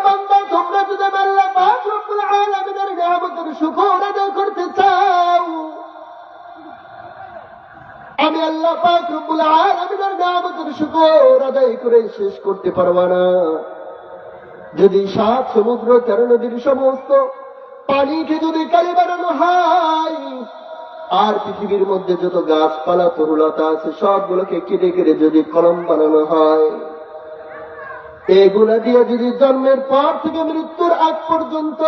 বান্দা, তোমরা যদি আল্লাহ পাক রব্বুল আলামিনের নিয়ামতের শুকর আদায় করতে চাও, আমি আল্লাহ পাক রব্বুল আলামিনের নিয়ামতের শুকর আদায় করে শেষ করতে পারবা না। যদি 7 সমুদ্র 13 নদীর সমস্ত পানিকে যদি কালি বানানো হয়, আর পৃথিবীর মধ্যে যত গাছপালা তরুলতা আছে সবগুলোকে কেটে কেটে যদি কলম বানানো হয়, এগুলা দিয়ে যদি জন্মের পর থেকে মৃত্যুর আগ পর্যন্ত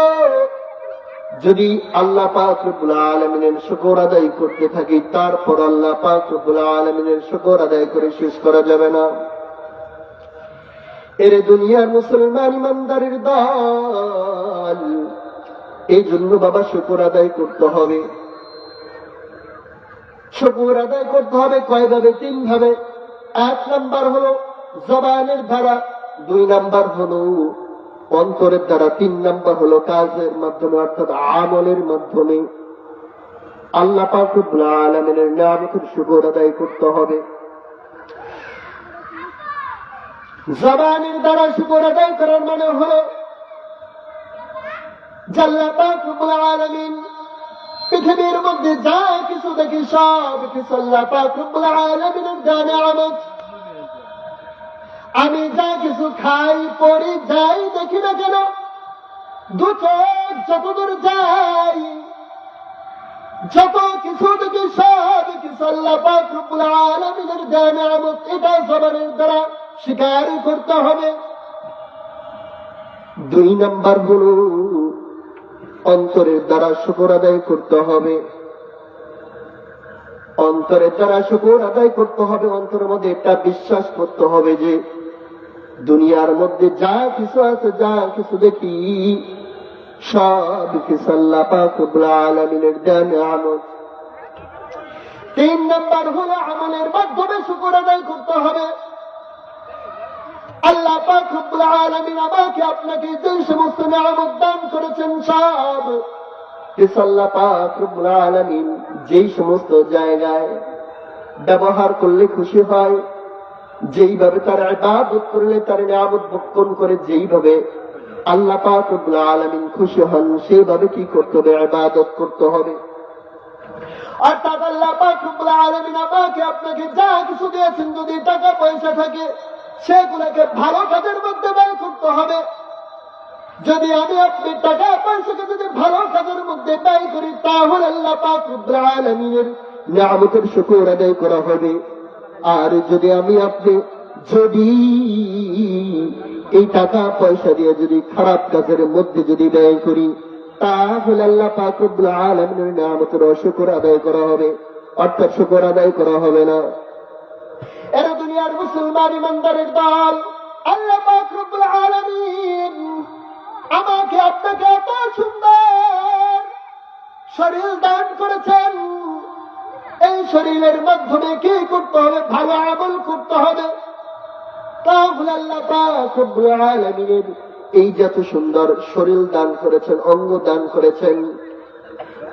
যদি আল্লাহ পাক রব্বুল আলামিনের শুকর আদায় করতে থাকি, তারপর আল্লাহ পাক রব্বুল আলামিনের শুকর আদায় করে শেষ করা যাবে না। এর দুনিয়ার মুসলমান ইমানদারের দল, এই জন্য বাবা শুকর আদায় করতে হবে। শুকর আদায় করতে হবে কয়ভাবে? 3 ভাবে। 1 নাম্বার হলো জবানের দ্বারা, 2 নাম্বার হলো অন্তরের দ্বারা, 3 নাম্বার হলো কাজের মাধ্যমে অর্থাৎ আমলের মাধ্যমে। আল্লাহ পাক রব্বুল আলামিনের নিয়ামতের শুকর আদায় করতে হবে। জবানের দ্বারা শুকর আদায় করার মানে হলো আল্লাহ পাক রব্বুল আলামিন পৃথিবীর মধ্যে যা কিছু দেখি সব কিছু আল্লাহ পাক রব্বুল আলামিনের দান নিয়ামত। আমি যা কিছু খাই, পড়ি, যাই, দেখি না কেন, 2 চোখ যতদূর যাই, যত কিছু দেখি সব কিছু আল্লাহ পাক রব্বুল আলামিনের দান নিয়ামত। এটা জবানের দ্বারা স্বীকার করতে হবে। 2 নাম্বার হলো অন্তরের দ্বারা শুকর আদায় করতে হবে। অন্তরের দ্বারা শুকর আদায় করতে হবে। অন্তরের মধ্যে এটা বিশ্বাস করতে হবে যে দুনিয়ার মধ্যে যা কিছু আছে, যা কিছু দেখি সব কিছু আল্লাহ পাক রব্বুল আলামিনের দান নিয়ামত। 3 নাম্বার হলো আমলের মাধ্যমে শুকর আদায় করতে হবে। আল্লাহ পাক রব্বুল আলামিন আমাকে আপনাকে যে সমস্ত নিয়ামত দান করেছেন, সব কিছু আল্লাহ পাক রব্বুল আলামিন যেই সমস্ত জায়গায় ব্যবহার করলে খুশি হয়, যেইভাবে তার ইবাদত করলে তার নিয়ামত ভক্ষণ করে যেইভাবে আল্লাহ পাক রব্বুল আলামিন খুশি হন, সেইভাবে কি করতে হবে? ইবাদত করতে হবে। অর্থাৎ আল্লাহ পাক রব্বুল আলামিন আমাকে আপনাকে যা কিছু দিয়েছেন, যদি টাকা পয়সা থাকে সেগুলোকে ভালো কাজের মধ্যে ব্যয় করতে হবে। যদি আমি আপনি টাকা পয়সাকে যদি ভালো কাজের মধ্যে ব্যয় করি, তাহলে আল্লাহ পাক রব্বুল আলামিনের নিয়ামতের শুকর আদায় করা হবে। আর যদি আমি আপনি যদি এই টাকা পয়সা দিয়ে যদি খারাপ কাজের মধ্যে যদি ব্যয় করি, তাহলে আল্লাহ পাক রব্বুল আলামিনের নিয়ামতের অশুকর আদায় করা হবে, অর্থাৎ শুকর আদায় করা হবে না। এর দুনিয়ার মুসলমান ইমানদারের দল, আল্লাহ পাক রব্বুল আলামিন আমাকে আপনাকে এত সুন্দর শরীর দান করেছেন। এই শরীরের মাধ্যমে কি করতে হবে? ভালো আমল করতে হবে। তাহলে আল্লাহ পাক রব্বুল আলামিনের এই যত সুন্দর শরীর দান করেছেন, অঙ্গ দান করেছেন,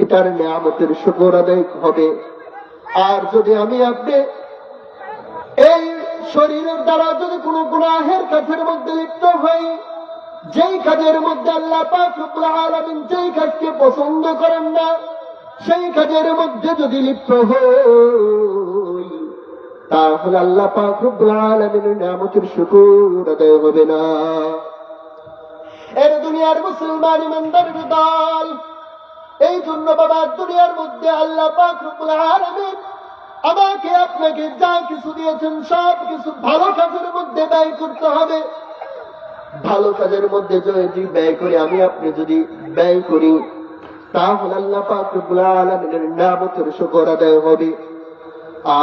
এটার নিয়ামতের শুকর আদায় হবে। আর যদি আমি আপনি এই শরীরের দ্বারা যদি কোনো গুনাহের কাজের মধ্যে লিপ্ত হই, যেই কাজের মধ্যে আল্লাহ পাক রব্বুল আলামিন যেই কাজকে পছন্দ করেন না, সেই কাজের মধ্যে যদি লিপ্ত হই, তাহলে আল্লাহ পাক রব্বুল আলামিনের নিয়ামতের শুকর আদায় হবে না। এর দুনিয়ার মুসলমান ইমানদারের দল, এই জন্য বাবা দুনিয়ার মধ্যে আল্লাহ পাক রব্বুল আলামিন আমাকে আপনাকে যা কিছু দিয়েছেন সব কিছু ভালো কাজের মধ্যে ব্যয় করতে হবে। ভালো কাজের মধ্যে যদি ব্যয় করি, আমি আপনি যদি ব্যয় করি, তাহলে আল্লাহ পাক রব্বুল আলামিনের নিয়ামতের শুকর আদায় হবে।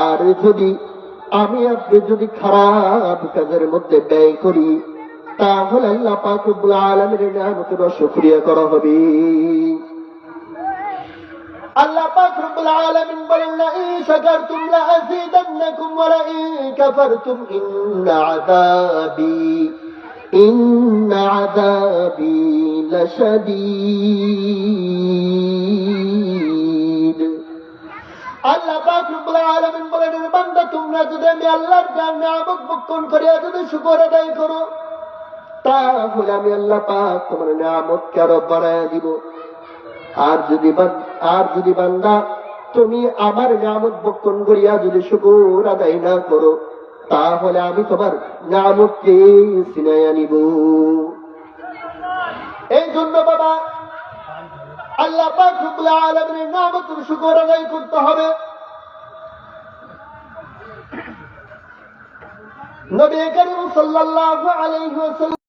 আর যদি আমি আপনি যদি খারাপ কাজের মধ্যে ব্যয় করি, তাহলে আল্লাহ পাক রব্বুল আলামিনের নিয়ামতের অশুকরিয়া করা হবে। আল্লাহ পাক রব্বুল আলামিন বলেন, লা ইন শাকারতুম লা আযীদান্নাকুম ওয়া লা ইন কাফারতুম ইন্না আযাবি লাশাদীদ। আল্লাহ পাক রব্বুল আলামিন বলেন, বান্দা তোমরা যদি আমি আল্লাহর নিয়ামত ভক্ষণ করিয়া যদি শুকর আদায় করো, তাহলে আমি আল্লাহ পাক তোমার নিয়ামতকে আরো বাড়ায় দিব। আর যদি বান্দা তুমি আমার নিয়ামত ভক্ষণ করিয়া যদি শুকর আদায় না করো, তাহলে আমি তোমার নিয়ামতকে ছিনাইয়া নিব। এই জন্য বাবা আল্লাহ পাক রব্বুল আলামিনের নিয়ামতের শুকর আদায় করতে হবে। নবী করিম সাল্লাল্লাহু আলাইহি ওয়াসাল্লাম